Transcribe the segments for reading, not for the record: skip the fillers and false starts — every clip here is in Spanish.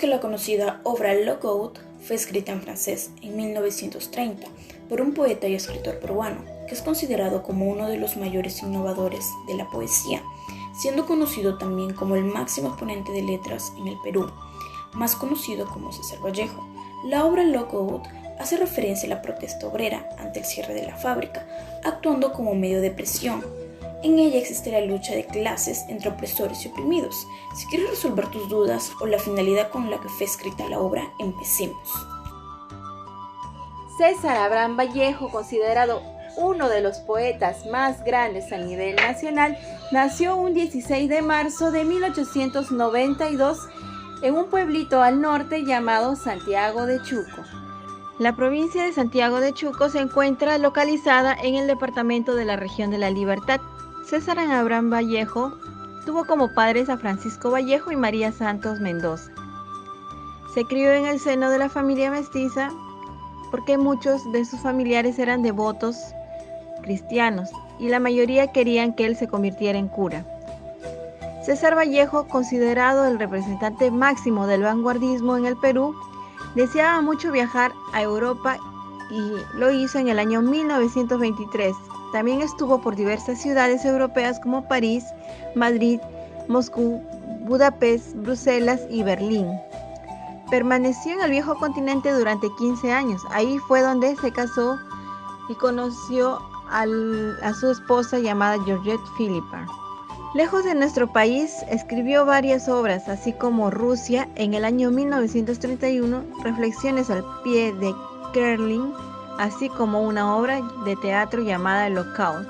que la conocida obra Lockout fue escrita en francés en 1930 por un poeta y escritor peruano, que es considerado como uno de los mayores innovadores de la poesía, siendo conocido también como el máximo exponente de letras en el Perú, más conocido como César Vallejo. La obra Lockout hace referencia a la protesta obrera ante el cierre de la fábrica, actuando como medio de presión. En ella existe la lucha de clases entre opresores y oprimidos. Si quieres resolver tus dudas o la finalidad con la que fue escrita la obra, empecemos. César Abraham Vallejo, considerado uno de los poetas más grandes a nivel nacional, nació un 16 de marzo de 1892 en un pueblito al norte llamado Santiago de Chuco. La provincia de Santiago de Chuco se encuentra localizada en el departamento de la Región de la Libertad. César Abraham Vallejo tuvo como padres a Francisco Vallejo y María Santos Mendoza. Se crió en el seno de la familia mestiza porque muchos de sus familiares eran devotos cristianos y la mayoría querían que él se convirtiera en cura. César Vallejo, considerado el representante máximo del vanguardismo en el Perú, deseaba mucho viajar a Europa y lo hizo en el año 1923. También estuvo por diversas ciudades europeas como París, Madrid, Moscú, Budapest, Bruselas y Berlín. Permaneció en el viejo continente durante 15 años. Ahí fue donde se casó y conoció a su esposa llamada Georgette Philippa. Lejos de nuestro país, escribió varias obras, así como Rusia en el año 1931, Reflexiones al pie de Kreiling, así como una obra de teatro llamada Lockout.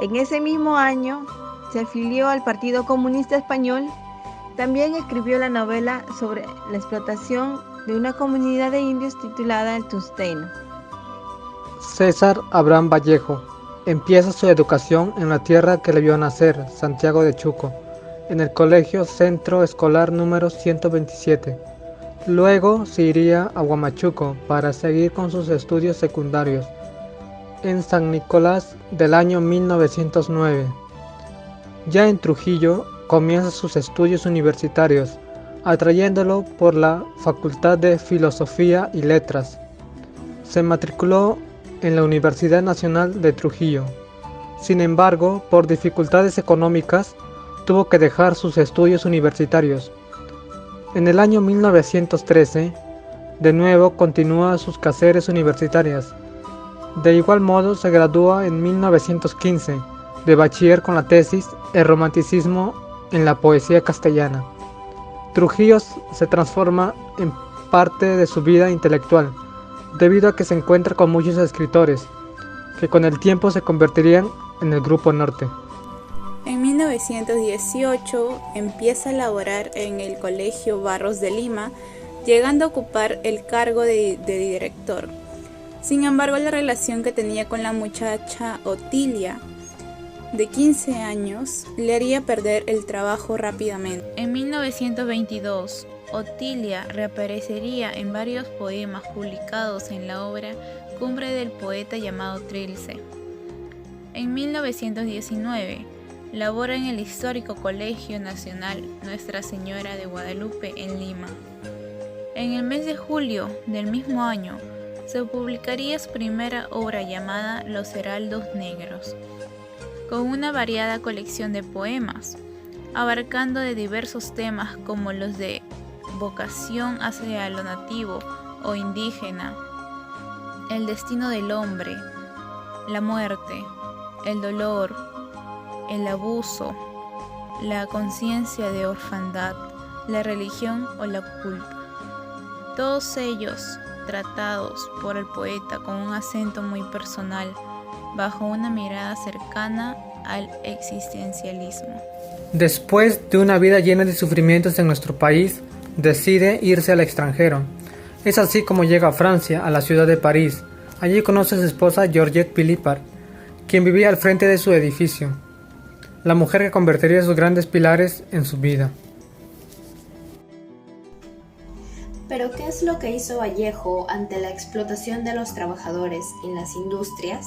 En ese mismo año se afilió al Partido Comunista Español. También escribió la novela sobre la explotación de una comunidad de indios titulada El Tusteno. César Abraham Vallejo empieza su educación en la tierra que le vio nacer, Santiago de Chuco, en el Colegio Centro Escolar número 127. Luego se iría a Huamachuco para seguir con sus estudios secundarios en San Nicolás del año 1909. Ya en Trujillo comienza sus estudios universitarios, atrayéndolo por la Facultad de Filosofía y Letras. Se matriculó en la Universidad Nacional de Trujillo. Sin embargo, por dificultades económicas, tuvo que dejar sus estudios universitarios. En el año 1913, de nuevo continúa sus quehaceres universitarios. De igual modo, se gradúa en 1915 de bachiller con la tesis El romanticismo en la poesía castellana. Trujillo se transforma en parte de su vida intelectual, debido a que se encuentra con muchos escritores, que con el tiempo se convertirían en el Grupo Norte. En 1918 empieza a laborar en el Colegio Barros de Lima, llegando a ocupar el cargo de director. Sin embargo, la relación que tenía con la muchacha Otilia, de 15 años, le haría perder el trabajo rápidamente. En 1922, Otilia reaparecería en varios poemas publicados en la obra Cumbre del poeta llamado Trilce. En 1919, labora en el histórico Colegio Nacional Nuestra Señora de Guadalupe en Lima. En el mes de julio del mismo año, se publicaría su primera obra llamada Los Heraldos Negros, con una variada colección de poemas, abarcando de diversos temas como los de vocación hacia lo nativo o indígena, el destino del hombre, la muerte, el dolor, el abuso, la conciencia de orfandad, la religión o la culpa. Todos ellos tratados por el poeta con un acento muy personal, bajo una mirada cercana al existencialismo. Después de una vida llena de sufrimientos en nuestro país, decide irse al extranjero. Es así como llega a Francia, a la ciudad de París. Allí conoce a su esposa Georgette Philippa, quien vivía al frente de su edificio, la mujer que convertiría sus grandes pilares en su vida. ¿Pero qué es lo que hizo Vallejo ante la explotación de los trabajadores en las industrias?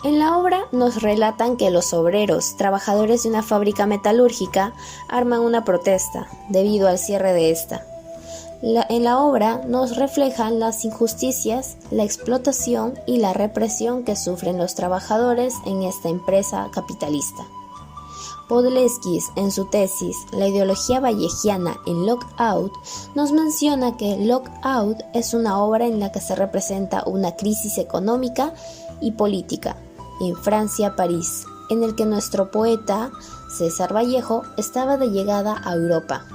En la obra nos relatan que los obreros, trabajadores de una fábrica metalúrgica, arman una protesta debido al cierre de esta. En la obra nos reflejan las injusticias, la explotación y la represión que sufren los trabajadores en esta empresa capitalista. Podleskis, en su tesis La ideología vallejiana en Lockout, nos menciona que Lockout es una obra en la que se representa una crisis económica y política en Francia, París, en el que nuestro poeta, César Vallejo, estaba de llegada a Europa.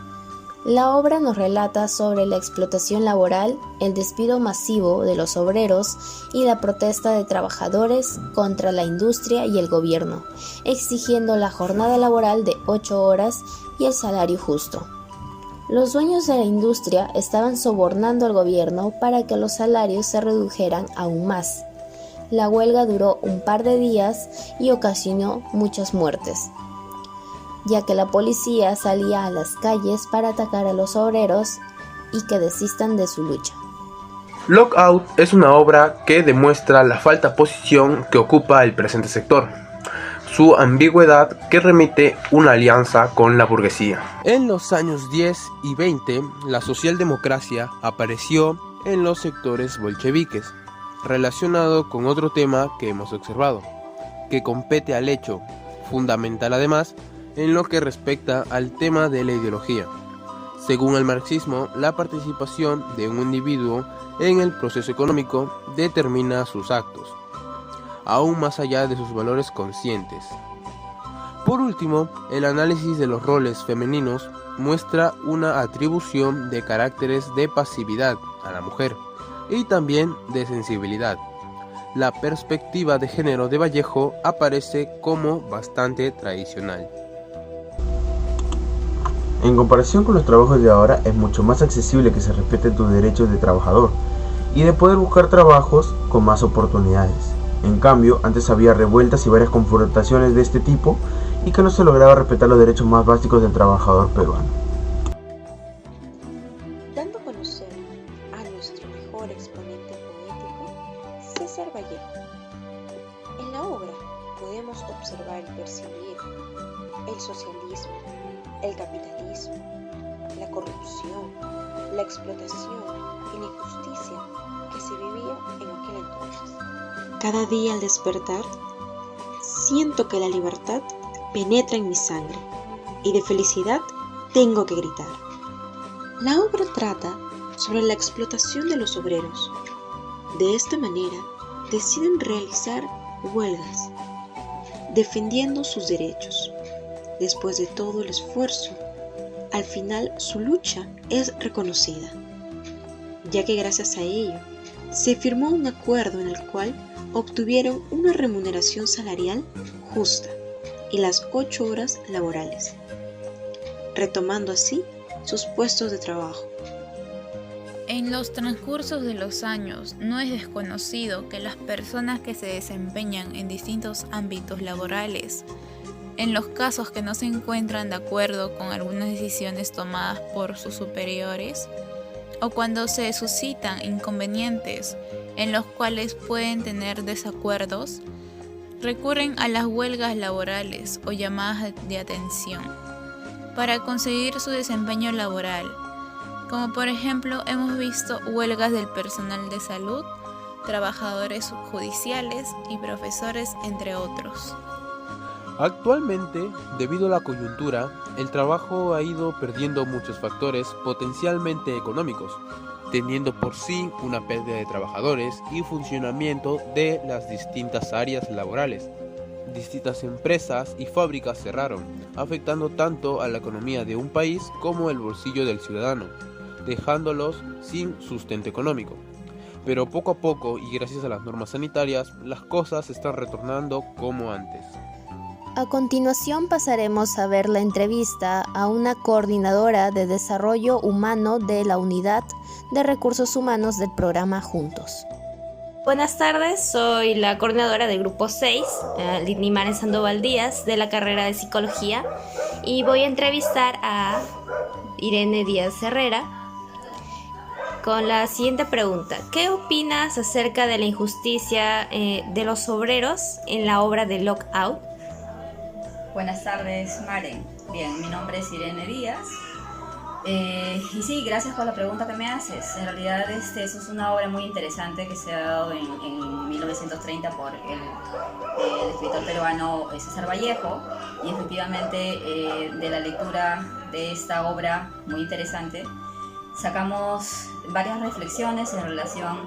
La obra nos relata sobre la explotación laboral, el despido masivo de los obreros y la protesta de trabajadores contra la industria y el gobierno, exigiendo la jornada laboral de 8 horas y el salario justo. Los dueños de la industria estaban sobornando al gobierno para que los salarios se redujeran aún más. La huelga duró un par de días y ocasionó muchas muertes, ya que la policía salía a las calles para atacar a los obreros y que desistan de su lucha. Lockout es una obra que demuestra la falta de posición que ocupa el presente sector, su ambigüedad que remite una alianza con la burguesía. En los años 10 y 20, la socialdemocracia apareció en los sectores bolcheviques, relacionado con otro tema que hemos observado, que compete al hecho, fundamental además, en lo que respecta al tema de la ideología. Según el marxismo, la participación de un individuo en el proceso económico determina sus actos, aún más allá de sus valores conscientes. Por último, el análisis de los roles femeninos muestra una atribución de caracteres de pasividad a la mujer y también de sensibilidad. La perspectiva de género de Vallejo aparece como bastante tradicional. En comparación con los trabajos de ahora, es mucho más accesible que se respeten tus derechos de trabajador y de poder buscar trabajos con más oportunidades. En cambio, antes había revueltas y varias confrontaciones de este tipo y que no se lograba respetar los derechos más básicos del trabajador peruano. Dando a conocer a nuestro mejor exponente poético, César Vallejo. En la obra podemos observar y percibir el socialismo, el capitalismo, la corrupción, la explotación y la injusticia que se vivía en aquel entonces. Cada día al despertar, siento que la libertad penetra en mi sangre y de felicidad tengo que gritar. La obra trata sobre la explotación de los obreros. De esta manera deciden realizar huelgas, defendiendo sus derechos. Después de todo el esfuerzo, al final su lucha es reconocida, ya que gracias a ello se firmó un acuerdo en el cual obtuvieron una remuneración salarial justa y las 8 horas laborales, retomando así sus puestos de trabajo. En los transcursos de los años, no es desconocido que las personas que se desempeñan en distintos ámbitos laborales, en los casos que no se encuentran de acuerdo con algunas decisiones tomadas por sus superiores, o cuando se suscitan inconvenientes en los cuales pueden tener desacuerdos, recurren a las huelgas laborales o llamadas de atención para conseguir su desempeño laboral, como por ejemplo hemos visto huelgas del personal de salud, trabajadores judiciales y profesores, entre otros. Actualmente, debido a la coyuntura, el trabajo ha ido perdiendo muchos factores potencialmente económicos, teniendo por sí una pérdida de trabajadores y funcionamiento de las distintas áreas laborales. Distintas empresas y fábricas cerraron, afectando tanto a la economía de un país como el bolsillo del ciudadano, dejándolos sin sustento económico. Pero poco a poco y gracias a las normas sanitarias, las cosas están retornando como antes. A continuación pasaremos a ver la entrevista a una coordinadora de desarrollo humano de la Unidad de Recursos Humanos del programa Juntos. Buenas tardes, soy la coordinadora del grupo 6, Lidni Maren Sandoval Díaz, de la carrera de Psicología, y voy a entrevistar a Irene Díaz Herrera con la siguiente pregunta. ¿Qué opinas acerca de la injusticia de los obreros en la obra de Lockout? Buenas tardes, Maren. Bien, mi nombre es Irene Díaz. Y sí, gracias por la pregunta que me haces. En realidad eso es una obra muy interesante que se ha dado en 1930 por el escritor peruano César Vallejo, y efectivamente de la lectura de esta obra muy interesante sacamos varias reflexiones en relación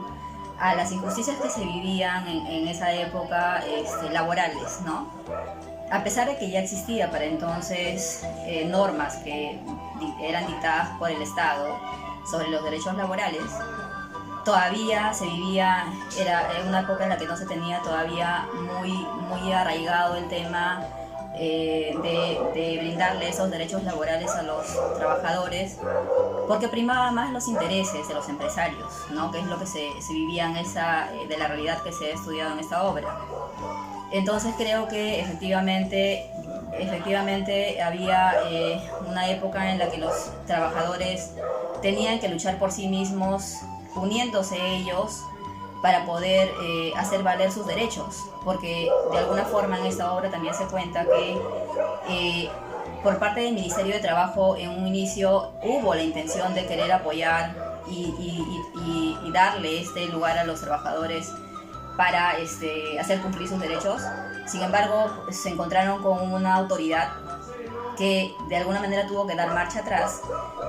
a las injusticias que se vivían en esa época laborales, ¿no? A pesar de que ya existía para entonces normas que eran dictadas por el Estado sobre los derechos laborales, todavía se vivía, era una época en la que no se tenía todavía muy arraigado el tema de brindarle esos derechos laborales a los trabajadores, porque primaba más los intereses de los empresarios, ¿no? Que es lo que se vivía de la realidad que se ha estudiado en esta obra. Entonces creo que efectivamente había una época en la que los trabajadores tenían que luchar por sí mismos, uniéndose ellos para poder hacer valer sus derechos, porque de alguna forma en esta obra también se cuenta que por parte del Ministerio de Trabajo en un inicio hubo la intención de querer apoyar y darle este lugar a los trabajadores para hacer cumplir sus derechos. Sin embargo, se encontraron con una autoridad que de alguna manera tuvo que dar marcha atrás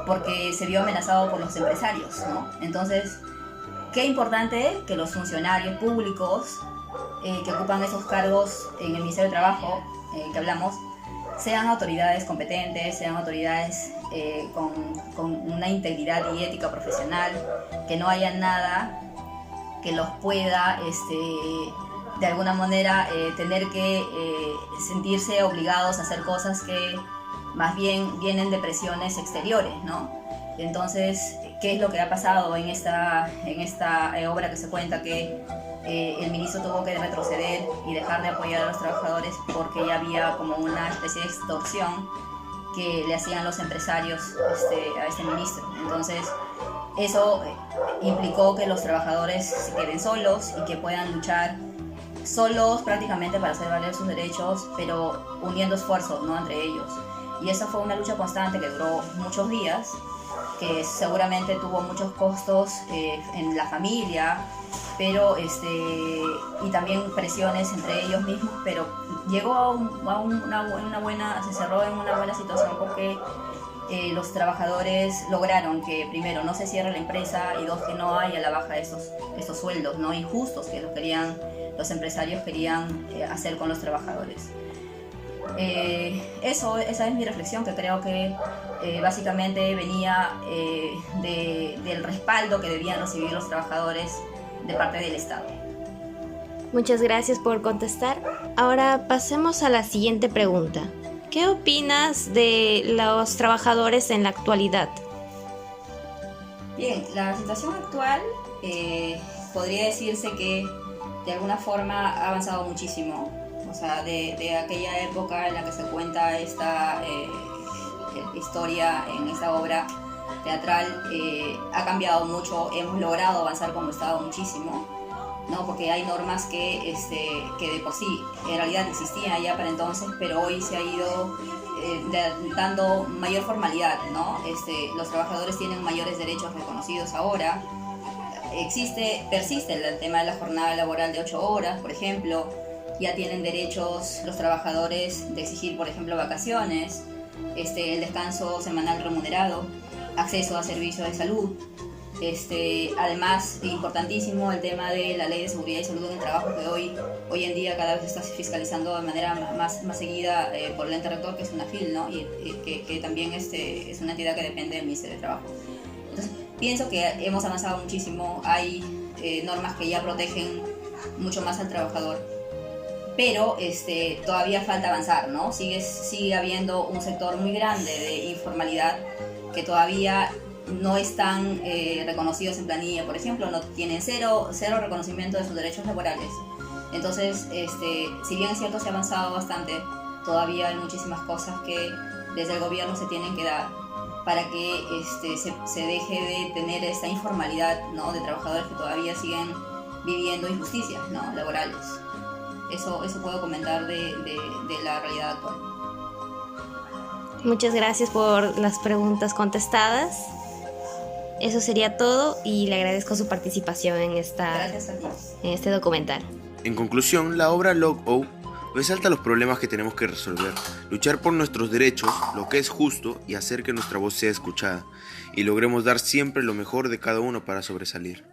porque se vio amenazado por los empresarios, ¿no? Entonces, qué importante que los funcionarios públicos que ocupan esos cargos en el Ministerio de Trabajo que hablamos sean autoridades competentes, sean autoridades con una integridad y ética profesional, que no haya nada que los pueda de alguna manera tener que sentirse obligados a hacer cosas que más bien vienen de presiones exteriores, ¿no? Entonces, ¿qué es lo que ha pasado en esta obra que se cuenta? Que el ministro tuvo que retroceder y dejar de apoyar a los trabajadores porque ya había como una especie de extorsión que le hacían los empresarios a este ministro. Entonces, eso implicó que los trabajadores se queden solos y que puedan luchar solos prácticamente para hacer valer sus derechos, pero uniendo esfuerzos, ¿no?, entre ellos. Y esa fue una lucha constante que duró muchos días, que seguramente tuvo muchos costos en la familia, pero y también presiones entre ellos mismos, pero llegó se cerró en una buena situación porque los trabajadores lograron que primero no se cierre la empresa y dos, que no haya la baja de estos sueldos, ¿no?, injustos que los empresarios querían hacer con los trabajadores. Esa es mi reflexión, que creo que básicamente venía del respaldo que debían recibir los trabajadores de parte del Estado. Muchas gracias por contestar. Ahora pasemos a la siguiente pregunta. ¿Qué opinas de los trabajadores en la actualidad? Bien, la situación actual podría decirse que de alguna forma ha avanzado muchísimo. O sea, de aquella época en la que se cuenta esta historia en esta obra teatral, ha cambiado mucho, hemos logrado avanzar como Estado muchísimo, ¿no? Porque hay normas que de por sí en realidad existían ya para entonces, pero hoy se ha ido dando mayor formalidad, ¿no? Los trabajadores tienen mayores derechos reconocidos ahora. Persiste el tema de la jornada laboral de 8 horas, por ejemplo. Ya tienen derechos los trabajadores de exigir, por ejemplo, vacaciones, el descanso semanal remunerado, acceso a servicios de salud. Además, importantísimo el tema de la Ley de Seguridad y Salud en el Trabajo, que hoy en día cada vez está fiscalizando de manera más seguida por el ente rector, que es una FIL, ¿no? Y que también es una entidad que depende del Ministerio de Trabajo. Entonces, pienso que hemos avanzado muchísimo, hay normas que ya protegen mucho más al trabajador, pero todavía falta avanzar, ¿no? Sigue habiendo un sector muy grande de informalidad que todavía no están reconocidos en planilla, por ejemplo, no tienen cero reconocimiento de sus derechos laborales. Entonces, si bien es cierto, se ha avanzado bastante, todavía hay muchísimas cosas que desde el gobierno se tienen que dar para que se deje de tener esta informalidad, ¿no?, de trabajadores que todavía siguen viviendo injusticias, ¿no?, laborales. Eso puedo comentar de la realidad actual. Muchas gracias por las preguntas contestadas. Eso sería todo y le agradezco su participación en este documental. En conclusión, la obra Log Out resalta los problemas que tenemos que resolver, luchar por nuestros derechos, lo que es justo y hacer que nuestra voz sea escuchada y logremos dar siempre lo mejor de cada uno para sobresalir.